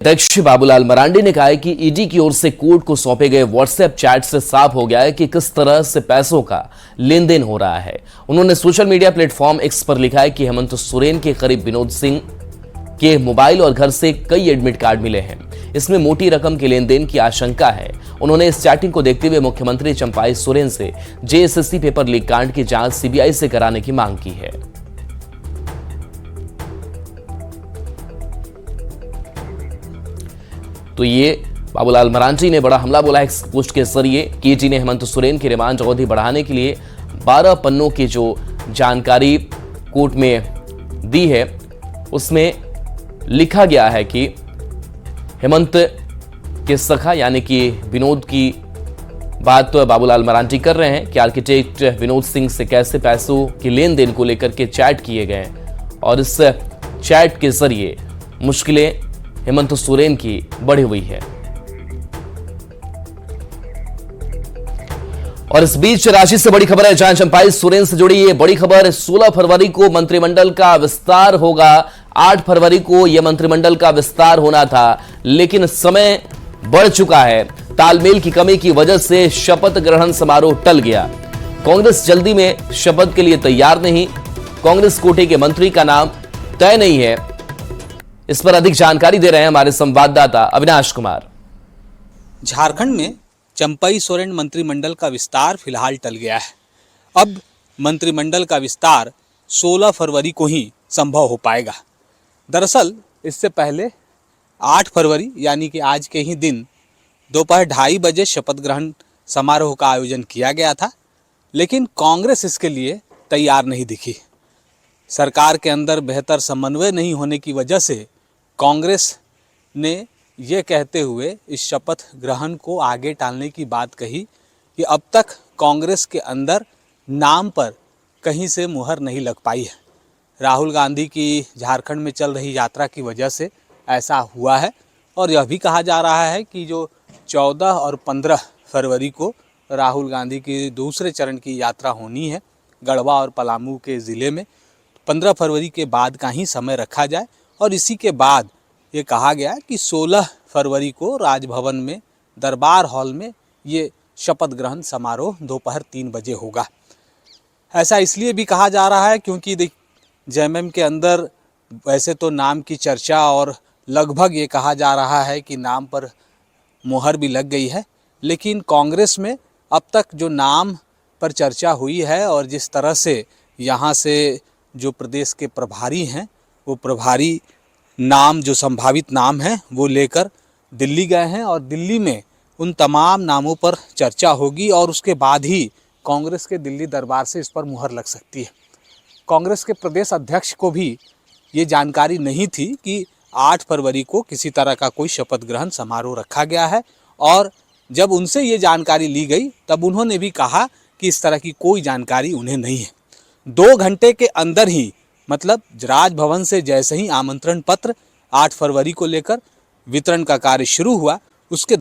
अध्यक्ष बाबूलाल मरांडी ने कहा है कि ईडी की ओर से कोर्ट को सौंपे गए व्हाट्सएप चैट से साफ हो गया है कि किस तरह से पैसों का लेन देन हो रहा है। उन्होंने सोशल मीडिया प्लेटफॉर्म एक्स पर लिखा है कि हेमंत सोरेन के करीब विनोद सिंह के मोबाइल और घर से कई एडमिट कार्ड मिले हैं। इसमें मोटी रकम के लेन देन की आशंका है। उन्होंने इस चैटिंग को देखते हुए मुख्यमंत्री चंपाई सोरेन से जेएसएससी पेपर लीक कांड की जांच सीबीआई से कराने की मांग की है। तो ये बाबूलाल मरांडी ने बड़ा हमला बोला है पोस्ट के जरिए कि ईडी ने हेमंत सोरेन की रिमांड अवधि बढ़ाने के लिए 12 पन्नों की जो जानकारी कोर्ट में दी है उसमें लिखा गया है कि हेमंत के सखा यानी कि विनोद की बात तो बाबूलाल मरांडी कर रहे हैं कि आर्किटेक्ट विनोद सिंह से कैसे पैसों के लेन देन को लेकर के चैट किए गए और इस चैट के जरिए मुश्किलें हेमंत सोरेन की बढ़ी हुई है। और इस बीच रांची से बड़ी खबर है, जहां चंपाई सोरेन से जुड़ी ये बड़ी खबर। 16 फरवरी को मंत्रिमंडल का विस्तार होगा। 8 फरवरी को यह मंत्रिमंडल का विस्तार होना था, लेकिन समय बढ़ चुका है। तालमेल की कमी की वजह से शपथ ग्रहण समारोह टल गया। कांग्रेस जल्दी में शपथ के लिए तैयार नहीं। कांग्रेस कोटे के मंत्री का नाम तय नहीं है। इस पर अधिक जानकारी दे रहे हैं हमारे संवाददाता अविनाश कुमार। झारखंड में चंपाई सोरेन मंत्रिमंडल का विस्तार फिलहाल टल गया है। अब मंत्रिमंडल का विस्तार 16 फरवरी को ही संभव हो पाएगा। दरअसल इससे पहले 8 फरवरी यानी कि आज के ही दिन दोपहर 2:30 बजे शपथ ग्रहण समारोह का आयोजन किया गया था, लेकिन कांग्रेस इसके लिए तैयार नहीं दिखी। सरकार के अंदर बेहतर समन्वय नहीं होने की वजह से कांग्रेस ने ये कहते हुए इस शपथ ग्रहण को आगे टालने की बात कही कि अब तक कांग्रेस के अंदर नाम पर कहीं से मुहर नहीं लग पाई है। राहुल गांधी की झारखंड में चल रही यात्रा की वजह से ऐसा हुआ है और यह भी कहा जा रहा है कि जो 14 और 15 फरवरी को राहुल गांधी की दूसरे चरण की यात्रा होनी है गढ़वा और पलामू के ज़िले में, 15 फरवरी के बाद का ही समय रखा जाए। और इसी के बाद ये कहा गया कि 16 फरवरी को राजभवन में दरबार हॉल में ये शपथ ग्रहण समारोह दोपहर 3 बजे होगा। ऐसा इसलिए भी कहा जा रहा है क्योंकि जेएमएम के अंदर वैसे तो नाम की चर्चा और लगभग ये कहा जा रहा है कि नाम पर मुहर भी लग गई है, लेकिन कांग्रेस में अब तक जो नाम पर चर्चा हुई है और जिस तरह से यहाँ से जो प्रदेश के प्रभारी हैं वो प्रभारी नाम जो संभावित नाम है वो लेकर दिल्ली गए हैं और दिल्ली में उन तमाम नामों पर चर्चा होगी और उसके बाद ही कांग्रेस के दिल्ली दरबार से इस पर मुहर लग सकती है। कांग्रेस के प्रदेश अध्यक्ष को भी ये जानकारी नहीं थी कि 8 फरवरी को किसी तरह का कोई शपथ ग्रहण समारोह रखा गया है और जब उनसे ये जानकारी ली गई तब उन्होंने भी कहा कि इस तरह की कोई जानकारी उन्हें नहीं है। 2 घंटे के अंदर ही मतलब राजभवन से जैसे ही आमंत्रण पत्र 8 फरवरी को लेकर वितरण का कार्य शुरू हुआ, उसके